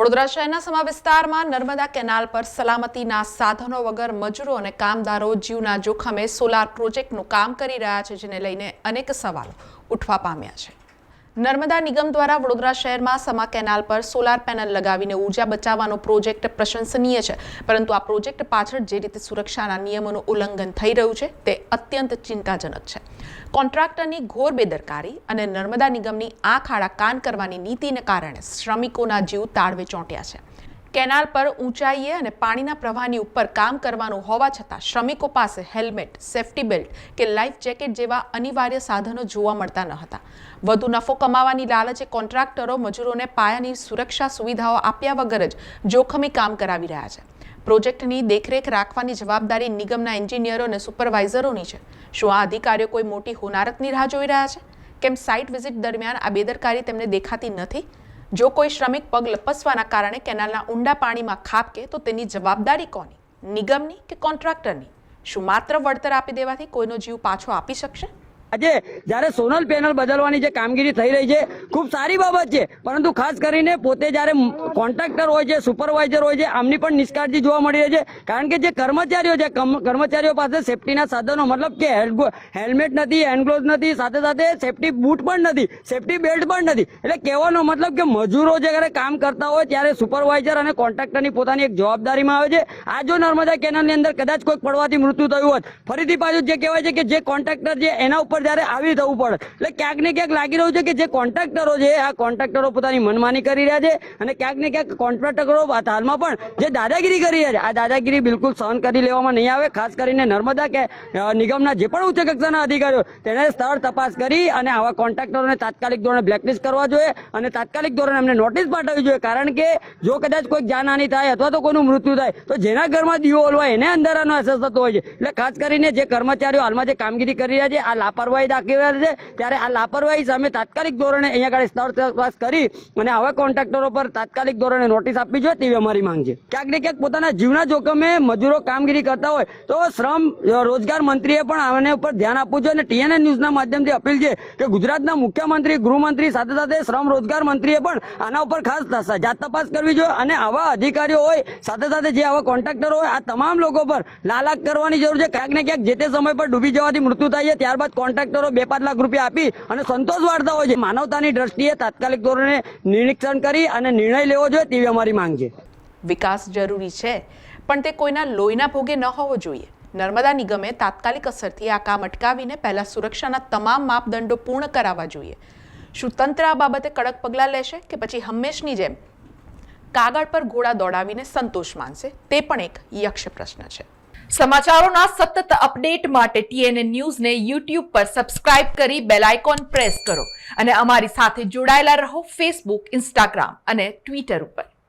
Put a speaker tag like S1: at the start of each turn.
S1: વડોદરા શહેરના સમા વિસ્તારમાં નર્મદા કેનાલ પર સલામતીના સાધનો વગર મજૂરો અને કામદારો જીવના જોખમે સોલાર પ્રોજેક્ટનું કામ કરી રહ્યા છે, જેને લઈને અનેક સવાલો ઉઠવા પામ્યા છે। નર્મદા નિગમ દ્વારા વડોદરા શહેરમાં સમા કેનાલ પર સોલાર પેનલ લગાવીને ઉર્જા બચાવવાનો પ્રોજેક્ટ પ્રશંસનીય છે, પરંતુ આ પ્રોજેક્ટ પાછળ જે રીતે સુરક્ષાના નિયમોનું ઉલ્લંઘન થઈ રહ્યું છે તે અત્યંત ચિંતાજનક છે। કોન્ટ્રાક્ટરની ઘોર બેદરકારી અને નર્મદા નિગમની આંખ આડા કાન કરવાની નીતિને કારણે શ્રમિકોના જીવ તાળવે ચોંટ્યા છે। કેનાલ પર ઊંચાઈએ અને પાણીના પ્રવાહની ઉપર કામ કરવાનું હોવા છતાં શ્રમિકો પાસે હેલ્મેટ, સેફ્ટી બેલ્ટ કે લાઈફ જેકેટ જેવા અનિવાર્ય સાધનો જોવા મળતા ન હતા। વધુ નફો કમાવાની લાલચે કોન્ટ્રાક્ટરો મજૂરોને પાયાની સુરક્ષા સુવિધાઓ આપ્યા વગર જ જોખમી કામ કરાવી રહ્યા છે। પ્રોજેક્ટની દેખરેખ રાખવાની જવાબદારી નિગમના એન્જિનિયરો અને સુપરવાઇઝરોની છે। શું આ અધિકારીઓ કોઈ મોટી હોનારતની રાહ જોઈ રહ્યા છે? કેમ સાઇટ વિઝિટ દરમિયાન આ બેદરકારી તેમને દેખાતી નથી? જો કોઈ શ્રમિક પગ લપસવાના કારણે કેનાલના ઊંડા પાણીમાં ખાબકે તો તેની જવાબદારી કોની? નિગમની કે કોન્ટ્રાક્ટરની? શું માત્ર વળતર આપી દેવાથી કોઈનો જીવ પાછો આપી શકશે?
S2: આજે જ્યારે સોનલ પેનલ બદલવાની જે કામગીરી થઈ રહી છે ખૂબ સારી બાબત છે, પરંતુ ખાસ કરીને પોતે જ્યારે કોન્ટ્રાક્ટર હોય છે, સુપરવાઇઝર હોય છે, આમની પણ નિષ્કાળજી જોવા મળી રહી છે। કારણ કે જે કર્મચારીઓ છે, કર્મચારીઓ પાસે સેફટીના સાધનો મતલબ કે હેલ્મેટ નથી, હેન્ડ ગ્લોવ્સ નથી, સાથે સાથે સેફટી બૂટ પણ નથી, સેફટી બેલ્ટ પણ નથી। એટલે કહેવાનો મતલબ કે મજૂરો જ્યારે કામ કરતા હોય ત્યારે સુપરવાઇઝર અને કોન્ટ્રાક્ટરની પોતાની એક જવાબદારીમાં આવે છે। આ જો નર્મદા કેનાલની અંદર કદાચ કોઈ પડવાથી મૃત્યુ થયું હોત, ફરીથી પાછું જે કહેવાય છે કે જે કોન્ટ્રાક્ટર છે એના ઉપર જ્યારે આવી થવું પડે, એટલે ક્યાંક ને ક્યાંક લાગી રહ્યું છે કે જે કોન્ટ્રાક્ટરો છે આ કોન્ટ્રાક્ટરો પોતાની મનમાની કરી રહ્યા છે અને ક્યાંક ને ક્યાંક કોન્ટ્રાક્ટરો હાલમાં પણ જે દાદાગીરી કરી રહ્યા છે આ દાદાગીરી બિલકુલ સહન કરી લેવામાં નહીં આવે। ખાસ કરીને નર્મદા કે નિગમના જે પણ ઉચ્ચ કક્ષાના અધિકારીઓ તેને સ્થળ તપાસ કરી અને આવા કોન્ટ્રાક્ટરોને તાત્કાલિક ધોરણે બ્લેકલિસ્ટ કરવા જોઈએ અને તાત્કાલિક ધોરણે એમને નોટિસ પાઠવવી જોઈએ। કારણ કે જો કદાચ કોઈ જાનહાનિ થાય અથવા તો કોઈનું મૃત્યુ થાય તો જેના ઘરમાં દીવો ઓલવાય એને અંધારાનો અહેસાસ થતો હોય છે। એટલે ખાસ કરીને જે કર્મચારીઓ હાલમાં જે કામગીરી કરી રહ્યા છે આ લાપરવાહી દાખવી રહ્યા છે, ત્યારે આ લાપરવાહી સામે તાત્કાલિક ધોરણે અહીંયા આગળ સ્થળ તપાસ કરી અને આવા કોન્ટ્રાક્ટરો પર તાત્કાલિક ધોરણે નોટિસ આપવી જોઈએ તેવી અમારી માંગ છે। ક્યાંક ને ક્યાંક પોતાના જીવના જોખમે મજૂરો કામગીરી કરતા હોય તો શ્રમ રોજગાર મંત્રીએ પણ આના ઉપર ધ્યાન આપવું જોઈએ અને TNN ન્યૂઝના માધ્યમથી અપીલ છે કે ગુજરાતના મુખ્યમંત્રી, ગૃહમંત્રી સાથે સાથે શ્રમ રોજગાર મંત્રીએ પણ આના ઉપર ખાસ જાત તપાસ કરવી જોઈએ અને આવા અધિકારીઓ હોય સાથે સાથે જે આવા કોન્ટ્રાક્ટરો હોય આ તમામ લોકો પર લાલાક કરવાની જરૂર છે। ક્યાંક ને ક્યાંક જે તે સમય પર ડૂબી જવાથી મૃત્યુ થાય છે, ત્યારબાદ કોન્ટ્રાક્ટરો 2-5 લાખ રૂપિયા આપી અને સંતોષ વાળતા હોય છે। માનવતાની દ્રષ્ટિએ તાત્કાલિક ધોરણે નિરીક્ષણ કરી અને નિર્ણય લેવો જોઈએ તેવી અમારી માંગ છે।
S1: વિકાસ જરૂરી છે, પણ તે કોઈના લોહીના ભોગે ન હોવો જોઈએ। નર્મદા નિગમે તાત્કાલિક અસરથી આ કામ અટકાવીને પહેલા સુરક્ષાના તમામ માપદંડો પૂર્ણ કરાવવા જોઈએ। શું તંત્ર આ બાબતે કડક પગલાં લેશે કે પછી હંમેશની જેમ કાગળ પર ઘોડા દોડાવીને સંતોષ માનશે? તે પણ એક યક્ષ પ્રશ્ન છે। સમાચારોના સતત અપડેટ માટે TNN ન્યૂઝને YouTube પર સબસ્ક્રાઇબ કરી બેલ આઇકોન પ્રેસ કરો અને અમારી સાથે જોડાયેલા રહો Facebook, Instagram અને Twitter ઉપર।